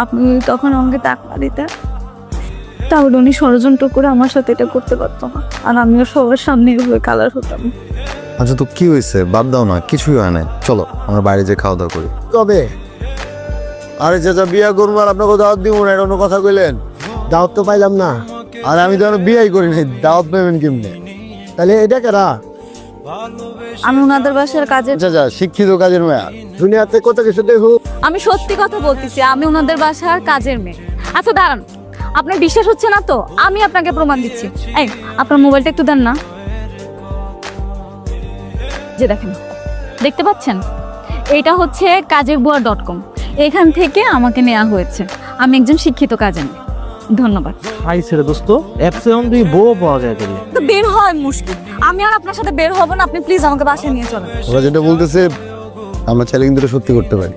আপনি তখন আমাকে টাকা দিতেন, তাহলে উনি ষড়যন্ত্র করে আমার সাথে এটা করতে পারতো না, আর আমিও সবার সামনে এভাবে কালার হতাম। আচ্ছা তো কি হয়েছে, বাদ দাও না, কিছুই হয় না, চলো আমরা বাইরে যে খাওয়া দাওয়া করি। কবে? আরে চাচা বিয়া করবো আর আপনাকে দাওয়াত দিব না, এটা অন্য কথা কইলেন। দাওয়াত তো পাইলাম না। আর আমি তো বিয়াই করি নাই, দাওয়াত পাবেন কেমনে? তাহলে এটা কেরা? আমি ওনাদের বাসার কাজে। চাচা শিক্ষিত কাজের মেয়া, দুনিয়াতে কত কিছু দেখো। আমি সত্যি কথা বলতেছি, আমি ওনাদের বাসার কাজের মেয়ে। আচ্ছা দাঁড়ান, আপনার বিশ্বাস হচ্ছে না তো আমি আপনাকে প্রমাণ দিচ্ছি। এই আপনার মোবাইলটা একটু দেন না। যে দেখেন, দেখতে পাচ্ছেন, এটা হচ্ছে kajerbuar.com। এখান থেকে আমাকে নেওয়া হয়েছে। আমি একজন শিক্ষিত কাজের মেয়ে। ধন্যবাদ। হাই ছেড়ে দোস্ত, অ্যাপসে এখন তুই বউ পাওয়া যায় তাহলে। তো বের হয় মুশকিল, আমি আর আপনার সাথে বের হব না। আপনি প্লিজ আমাকে বাসায় নিয়ে চলেন। ওরা যেটা বলতেছে আমরা চ্যালেঞ্জ সত্যি করতে পারি।